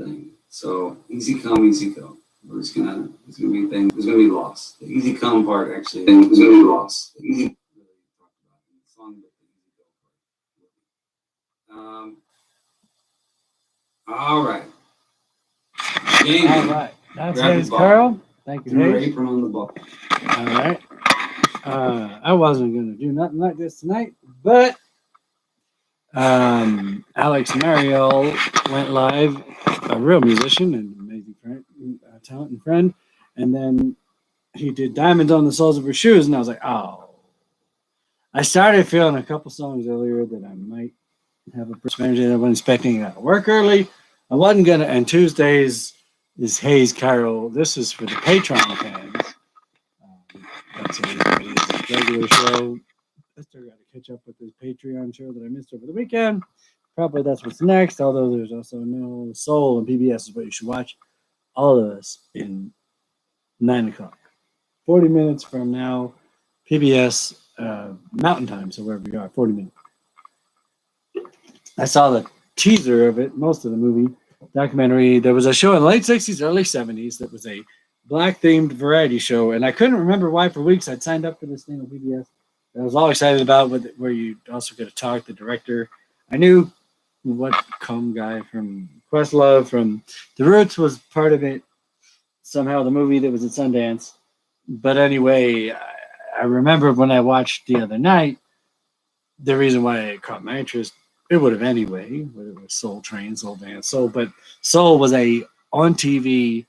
thing. So easy come, easy go. There's gonna be things. There's gonna be loss. The easy come part actually. There's gonna be loss. The easy really talked about in the song, but the easy go part. All right. Jamie, all right. That's Hayes Carl. Thank you, Hayes. Your Hayes. apron on the ball. All right. I wasn't going to do nothing like this tonight, but Alex Maryol went live, a real musician and amazing friend, talent and friend, and then he did Diamonds on the Soles of Her Shoes, and I was like, oh. I started feeling a couple songs earlier that I might have a percentage that I wasn't expecting. I work early. I wasn't going to, and Tuesdays is Hayes Carol. This is for the Patreon fans. That's his regular show. I still got to catch up with this Patreon show that I missed over the weekend. Probably that's what's next, although there's also No Soul and PBS is what you should watch. All of this in 9 o'clock. 40 minutes from now, PBS Mountain Time, so wherever we are, 40 minutes. I saw the teaser of it, most of the movie documentary. There was a show in the late 60s, early 70s that was a black-themed variety show, and I couldn't remember why for weeks. I'd signed up for this thing on PBS that I was all excited about, where you also get to talk the director. I knew what guy from Questlove, from The Roots was part of it, somehow the movie that was at Sundance. But anyway, I remember when I watched the other night, the reason why it caught my interest, it would have anyway, whether it was Soul Train, Soul Dance, Soul, but Soul was a on TV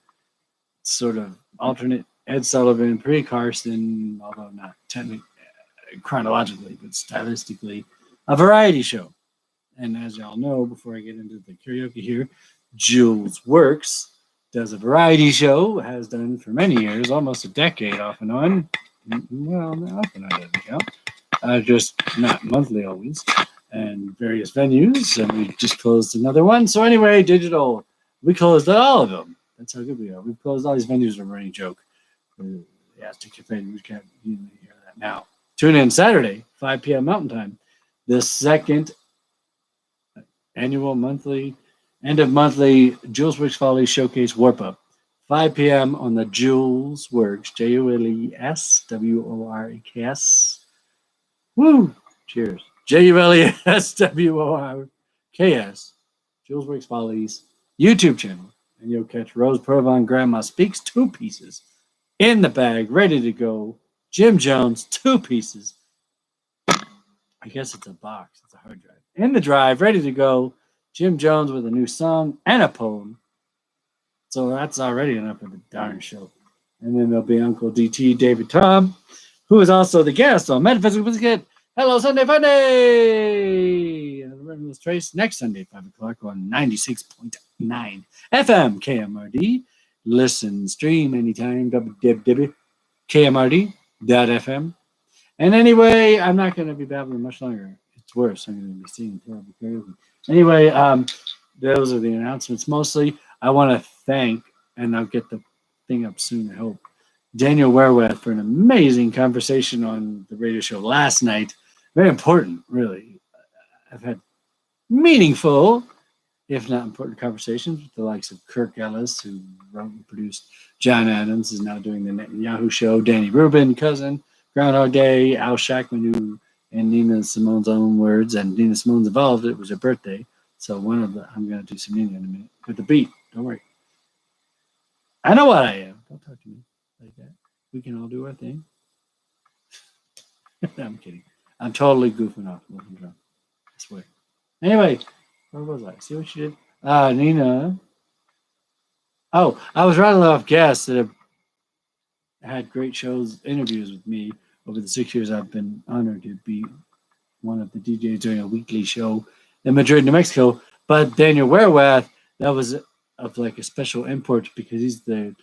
sort of alternate Ed Sullivan, pre-Carson, although not technically, chronologically, but stylistically, a variety show. And as y'all know, before I get into the karaoke here, Julesworks does a variety show, has done for many years, almost a decade off and on. Well, off and on doesn't count. Just not monthly always. And various venues, and we just closed another one. So anyway, digital, we closed all of them. That's how good we are. We've closed all these venues. A running joke. Yeah, stick your face. We can't even hear that now. Tune in Saturday, 5 p.m. Mountain Time. The second annual end of monthly Julesworks Follies Showcase Warp Up. 5 p.m. on the Julesworks, JULESWORKS. Woo! Cheers. JULESWORKS, Julesworks Follies YouTube channel, and you'll catch Rose Provan Grandma Speaks 2 pieces in the bag, ready to go. Jim Jones 2 pieces. I guess it's a box. It's a hard drive. In the drive, ready to go. Jim Jones with a new song and a poem. So that's already enough of the darn show. And then there'll be Uncle DT David Tom, who is also the guest on Metaphysical Biscuit. Hello, Sunday Funday! And the Reynolds Trace next Sunday, 5 o'clock on 96.9 FM KMRD. Listen, stream anytime, www.kmrd.fm. And anyway, I'm not going to be babbling much longer. It's worse. I'm going to be singing terrible karaoke. Anyway, those are the announcements mostly. I want to thank, and I'll get the thing up soon, I hope, Daniel Wereweth for an amazing conversation on the radio show last night. Very important, really. I've had meaningful, if not important, conversations with the likes of Kirk Ellis, who wrote and produced John Adams, is now doing the Netanyahu show, Danny Rubin, cousin, Groundhog Day, Al Shackman, and Nina Simone's own words, and Nina Simone's involved. It was her birthday, so I'm going to do some Nina in a minute with the beat. Don't worry. I know what I am. Don't talk to me like that. We can all do our thing. I'm kidding. I'm totally goofing off. I swear. Anyway, where was I? See what you did? Nina. Oh, I was rattling off guests that have had great shows, interviews with me over the 6 years I've been honored to be one of the DJs doing a weekly show in Madrid, New Mexico. But Daniel Wereweth, that was of like a special import because he's the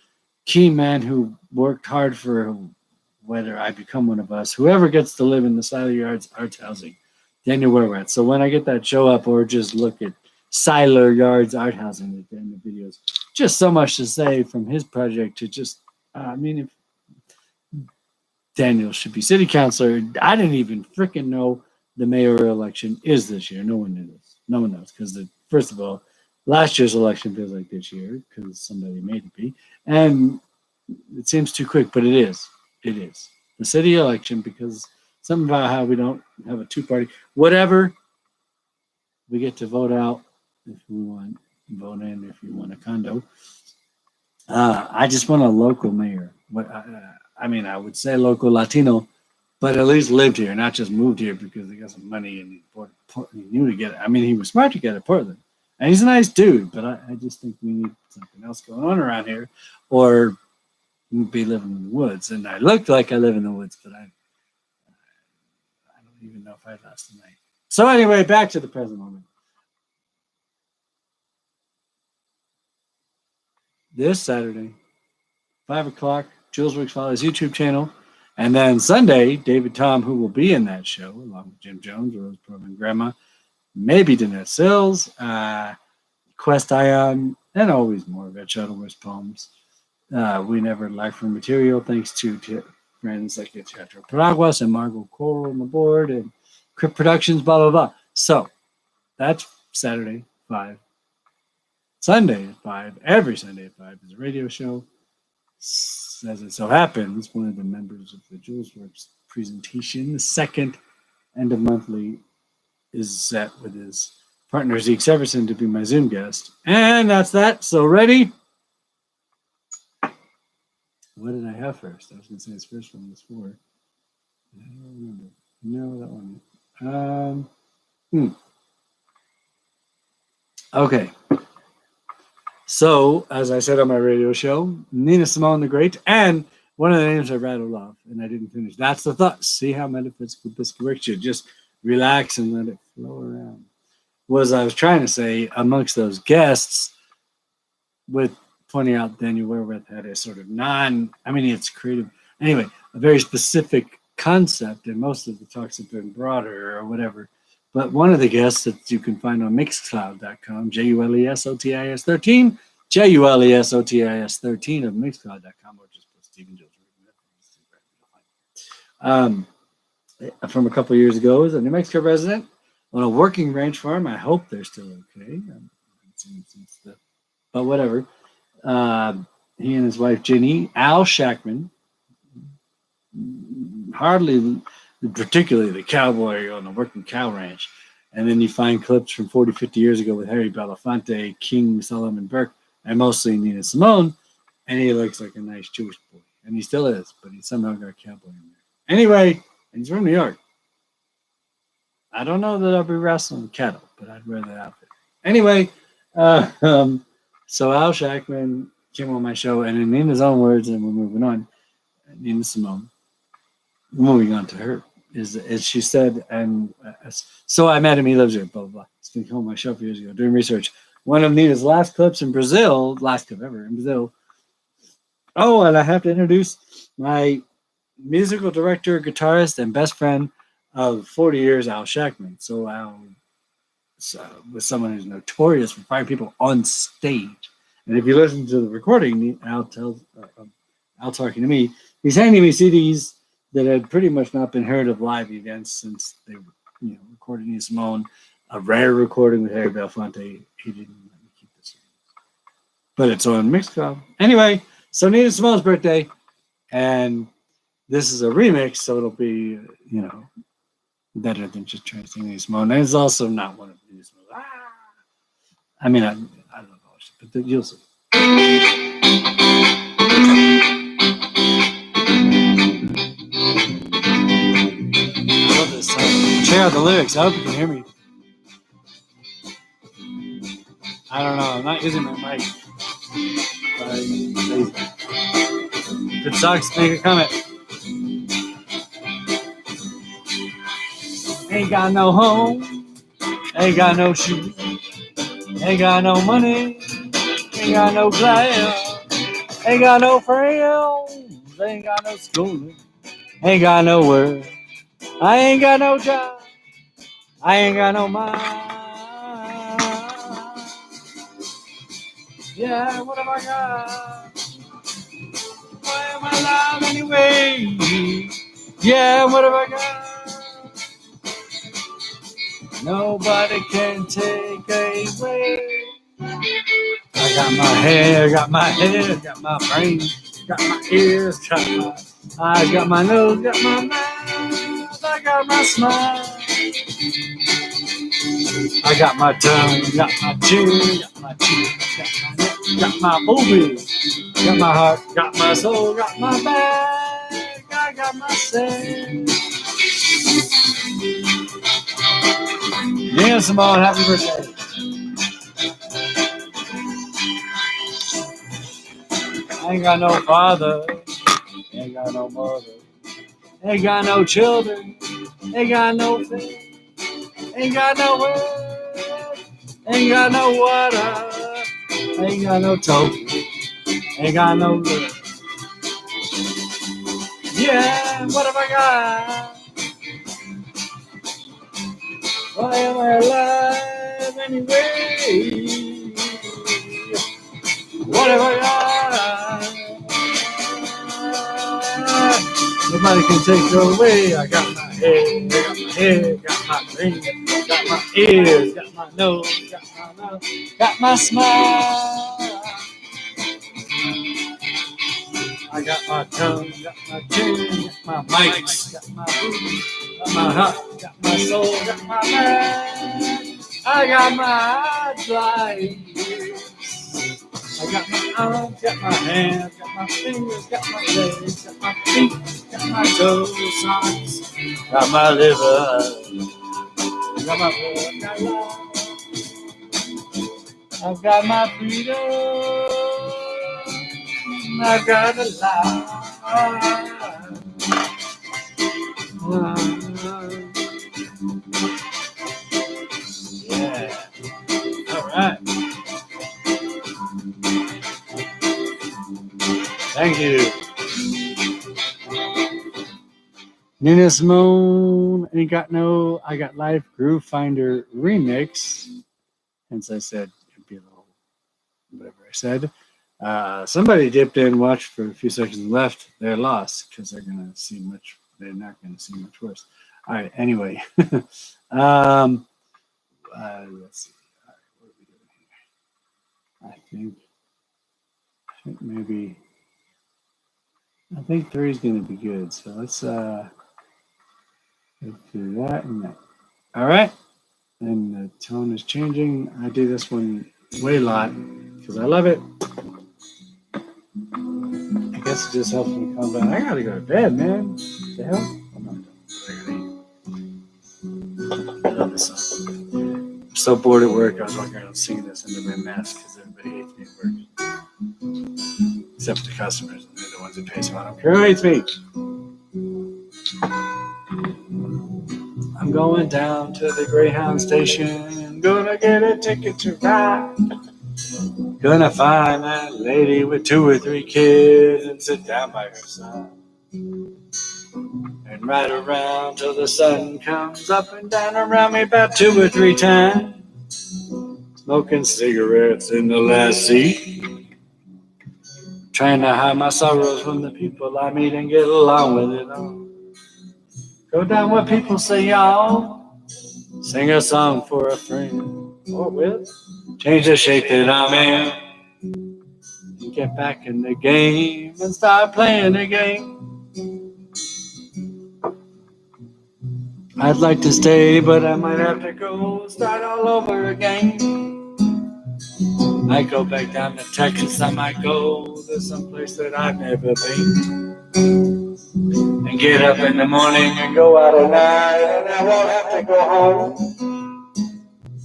key man who worked hard for whether I become one of us, whoever gets to live in the Siler Yards Arts Housing, Daniel Wereweth. So when I get that show up or just look at Siler Yards Art Housing at the end of videos, just so much to say from his project to just, if Daniel should be city councilor, I didn't even freaking know the mayoral election is this year. No one knew this. No one knows because, first of all, last year's election feels like this year because somebody made it be. And it seems too quick, but it is. It is. The city election, because something about how we don't have a two-party, whatever, we get to vote out if we want, vote in if you want a condo. I just want a local mayor. I mean, I would say local Latino, but at least lived here, not just moved here because he got some money and he knew to get it. I mean, he was smart to get it, Portland. And he's a nice dude, but I just think we need something else going on around here, or be living in the woods. And I look like I live in the woods, but I don't even know if I'd last the night. So anyway, back to the present moment. This Saturday, 5 o'clock, Julesworks Follies YouTube channel. And then Sunday, David Tom, who will be in that show, along with Jim Jones, Rose Provan, Gramma, maybe Danette Sills, Quest Ion, and always more Red Shuttleworth's poems. We never lack for material, thanks to friends like Teatro Paraguas and Margot Coral on the board and Crypt Productions, blah, blah, blah. So that's Saturday, 5. Sunday at 5, every Sunday at 5 is a radio show. As it so happens, one of the members of the Julesworks presentation, the second end of monthly, is set with his partner Zeke Severson to be my Zoom guest. And that's that. So ready? What did I have first? I was going to say his first one was 4. I don't remember. No, that one. Okay. So, as I said on my radio show, Nina Simone the Great, and one of the names I rattled off, and I didn't finish. That's the thought. See how metaphysical biscuit works. You just relax and let it flow around. I was trying to say, amongst those guests, with pointing out Daniel Werewith had a sort of it's creative. Anyway, a very specific concept, and most of the talks have been broader or whatever. But one of the guests that you can find on Mixcloud.com, JULESOTIS 13, JULESOTIS 13 of Mixcloud.com, or just put Stephen Jones. From a couple of years ago, is a New Mexico resident on a working ranch farm. I hope they're still okay. But whatever. He and his wife, Ginny, Al Shackman, particularly the cowboy on a working cow ranch. And then you find clips from 40, 50 years ago with Harry Belafonte, King Solomon Burke, and mostly Nina Simone. And he looks like a nice Jewish boy. And he still is, but he somehow got cowboy in there. Anyway, he's from New York. I don't know that I'll be wrestling cattle, but I'd wear that outfit. Anyway, so Al Shackman came on my show, and in Nina's own words, and we're moving on, Nina Simone, moving on to her, is she said, and so I met him, he lives here, blah, blah, blah. It's been on my show for years ago, doing research. One of Nina's last clips in Brazil, last clip ever in Brazil. Oh, and I have to introduce my musical director, guitarist, and best friend of 40 years, Al Shackman. So Al was someone who's notorious for firing people on stage. And if you listen to the recording, Al talking to me, he's handing me CDs that had pretty much not been heard of live events since they were, recording Nina Simone, a rare recording with Harry Belafonte. He didn't let me keep this, but it's on Mixcloud. Anyway, so Nina Simone's birthday, and this is a remix, so it'll be, better than just trying to sing Nina Simone. And it's also not one of Nina Simone's. I mean, I don't know, but you'll see. I love this song. Check out the lyrics. I hope you can hear me. I don't know. I'm not using my mic. If it sucks, make a comment. Ain't got no home, ain't got no shoes, ain't got no money, ain't got no class, ain't got no friends, ain't got no schooling, ain't got no work, I ain't got no job, I ain't got no mind. Yeah, what have I got? Why am I alive anyway? Yeah, what have I got? Nobody can take away got my hair, got my head, got my brain, got my ears, got my eyes, got my nose, got my mouth, I got my smile. I got my tongue, got my chin, got my teeth, got my neck, got my boobies, got my heart, got my soul, got my bag, I got my say. Yeah, Simone, happy birthday. I ain't got no father, ain't got no mother, ain't got no children, ain't got no faith, ain't got no word, ain't got no water, ain't got no token, ain't got no love. Yeah, what have I got? Why am I alive anyway? What have I got? Nobody can take it away. I got my head, got my brain, got my ears, got my nose, got my mouth, got my smile. I got my tongue, got my chin, got my mics, got my booty, got my heart, got my soul, got my mind. I got my life. I got my arms, got my hands, got my fingers, got my legs, got my feet, got my toes, socks, got my liver, got my blood, got love. I've got my freedom. I got a lot. Yeah. All right. Thank you. Nina Simone, Ain't Got No, I Got Life, Groove Finder remix. Hence I said it'd be a little whatever I said. Somebody dipped in, watched for a few seconds and left. They're lost because they're not gonna see much worse. All right, anyway. Let's see. All right, what are we doing here? I think 3 is gonna be good. So let's do that and that. All right. And the tone is changing. I do this one way a lot because I love it. I guess it just helps me calm down. I gotta go to bed, man. What the hell? I love this song. I'm so bored at work. I was walking around singing this under my mask because everybody hates me at work. Except the customers. They're the ones that pay, so I don't care who hates me. I'm going down to the Greyhound station. Gonna get a ticket to ride. Gonna find that lady with 2 or 3 kids and sit down by her side. And ride around till the sun comes up and down around me about 2 or 3 times. Smoking cigarettes in the last seat. Trying to hide my sorrows from the people I meet and get along with it all. Go down where people say y'all. Sing a song for a friend. Or will change the shape that I'm in. And get back in the game and start playing the game. I'd like to stay, but I might have to go start all over again. I go back down to Texas, I might go to someplace that I've never been. And get up in the morning and go out at night, and I won't have to go home.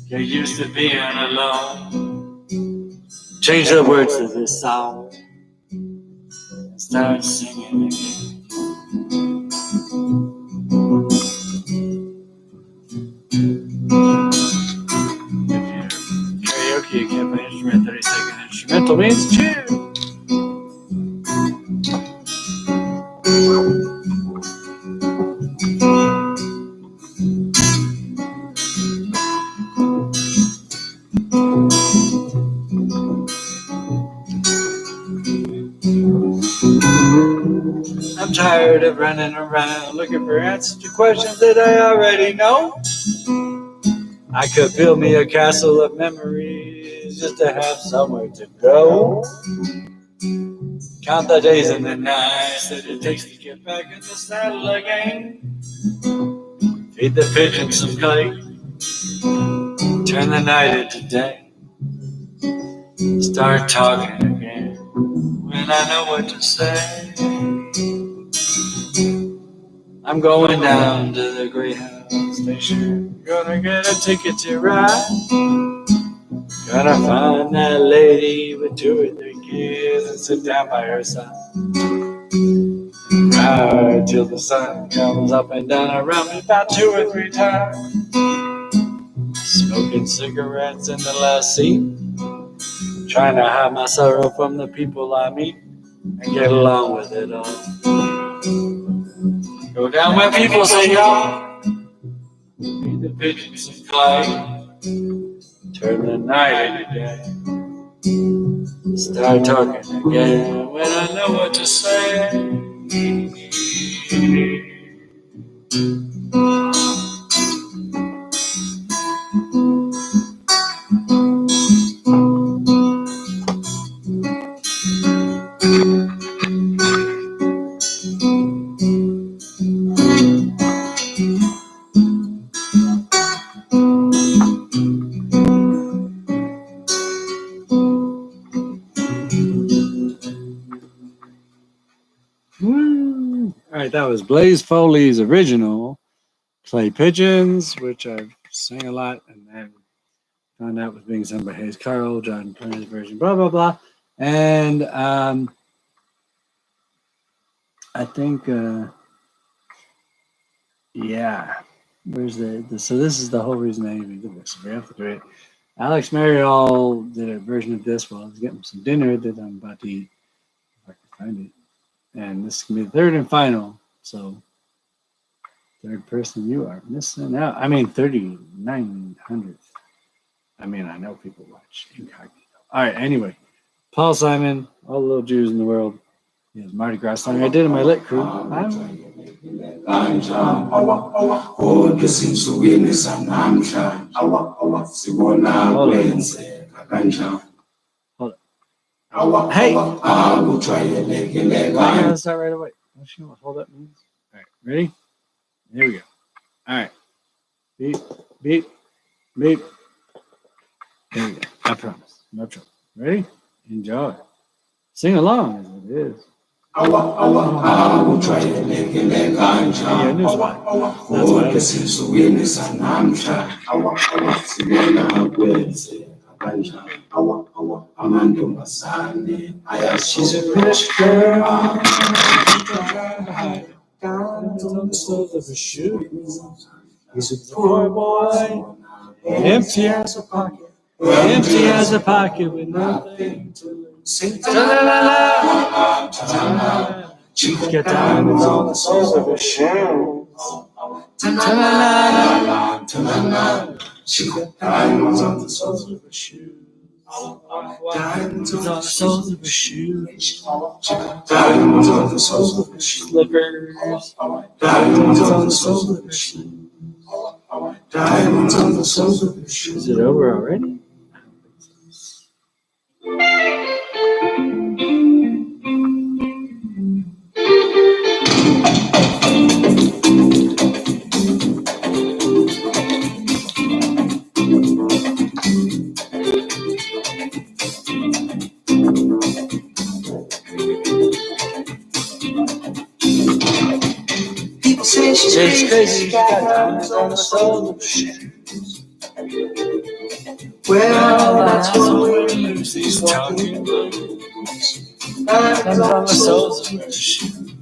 Get used to being alone. Change the words to this song and start singing again. Karaoke, you can't play instrument. 30-second instrumental means cheer. I'm tired of running around looking for answers to questions that I already know. I could build me a castle of memories just to have somewhere to go. Count the days and the nights that it takes to get back in the saddle again. Feed the pigeons some clay. Turn the night into day. Start talking again when I know what to say. I'm going down to the Greyhound station. Gonna get a ticket to ride. Gonna find that lady with 2 or 3 kids and sit down by her side. Ride till the sun comes up and down around me about 2 or 3 times. Smoking cigarettes in the last seat. Trying to hide my sorrow from the people I meet and get along with it all. Go down where people say y'all. Feed the pigeons some clay. Turn the night into day. Start talking again when I know what to say. Woo. All right, that was Blaze Foley's original Clay Pigeons, which I've sang a lot and then found out was being sung by Hayes Carroll, John Turner's version, blah, blah, blah. And I think, yeah, where's so this is the whole reason I even did this. We have to do it. Alex Maryol did a version of this while I was getting some dinner that I'm about to eat, if I can find it. And this can be the third and final. So, third person, you are missing out. I mean, 3,900th. I mean, I know people watch Incognito. All right, anyway. Paul Simon, all the little Jews in the world. Here's Mardi Gras song I did in my lit crew. Hold it. Hey! I gotta start right away. Don't you know what hold up means? All right, ready? Here we go. All right. Beep, beep, beep. There we go. I promise. No trouble. Ready? Enjoy. Sing along as it is. Yeah, I knew why. She's a rich girl. Diamonds on the soles of her shoes. He's a poor boy, empty as a pocket. Empty as a pocket with nothing to lose. Sing ta-la-la-la, ta-la-la. She's got diamonds on the soles of her shoes. Ta-la-la-la, ta-la-la. She's got diamonds on the soles of her shoes. Diamonds on the soles of her shoes. Diamonds on the soles of her slippers. Diamonds on the soles of her shoes. Diamonds on the soles of her shoes. Is it over already? People say she's crazy, she got diamonds on the soles of her shoes. Well, that's one way Lucy's talking blues. Diamonds on the soles of her shoes.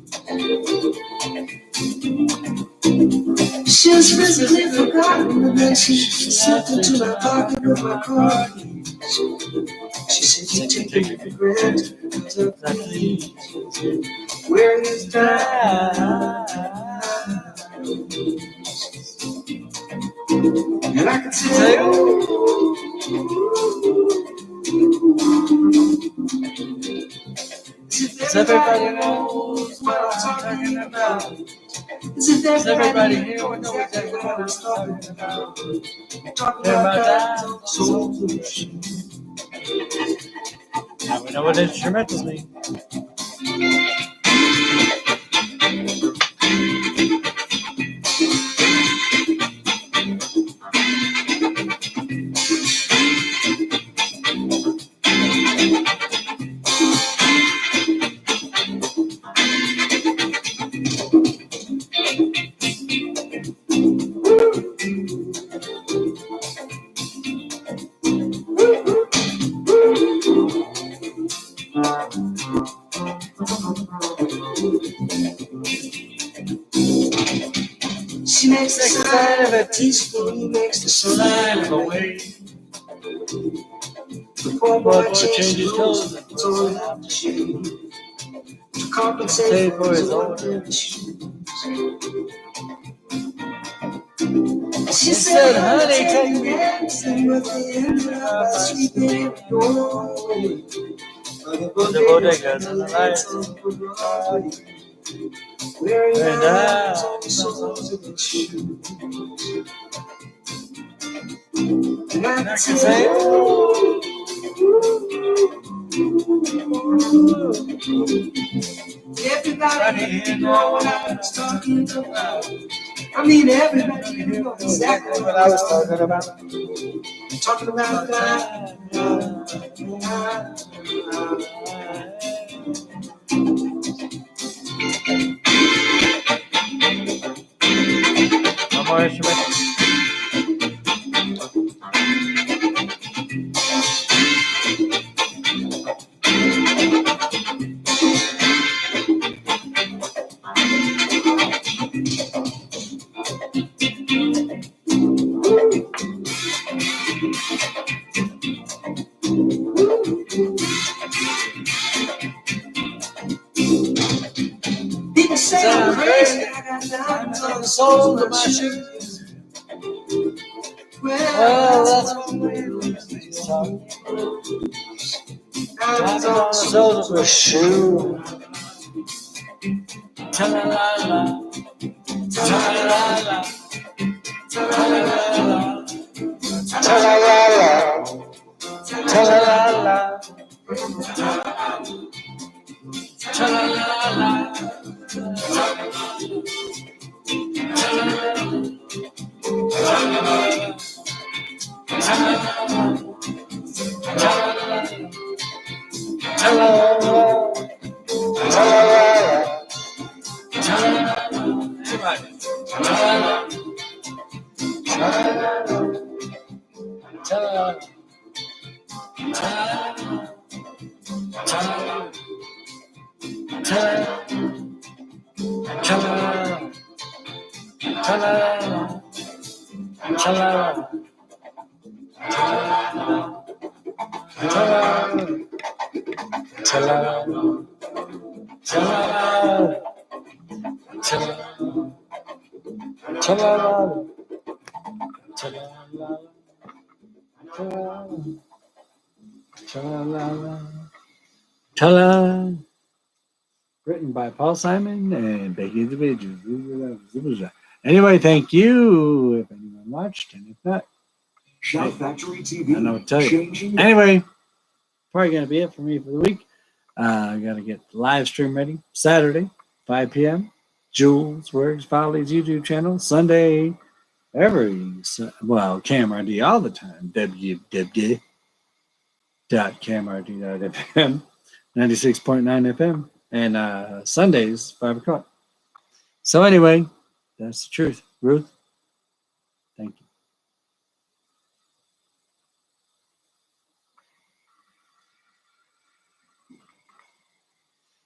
She's recently forgotten the that she slipped into my pocket with my car keys. She said you take it for granted because of the keys. Where is time? And I can say, oh, does everybody knows what I'm talking about? Does everybody here know exactly what I'm talking about? Talking about diamonds on the soles of her shoes. Now we know what instrumentals mean. She makes the sign of a teaspoon, he makes the sign of a wave. The poor boy changes clothes and puts on after shoes to compensate for his old shoes. She said, honey, take me dancing with the end of a sweet baby doorway. The bodegas and the lights on the party. Wearing diamonds on the soles of his shoes. And I can say, oh, everybody here know what I was talking about. I mean, everybody here knows exactly what I was talking about. Talking about that. One more instrument. People say I'm crazy, I got diamonds on the soles of my shoes. Well, that's one way to lose these talking. Diamonds on the soles of my shoes. Ta-la-la-la, ta-la-la-la, ta-la-la-la, ta-la-la-la, ta-la-la-la, ta-la-la-la. Ta-la. Written by Paul Simon and Becky the. Anyway, thank you if anyone watched, and if not, Shout Factory TV. I know what to tell you. Anyway, probably gonna be it for me for the week. I gotta get the live stream ready. Saturday, 5 p.m. Julesworks Follies YouTube channel. Sunday, CamRD all the time. www.camrd.fm, 96.9 FM, and Sundays 5 o'clock. So anyway, that's the truth. Ruth.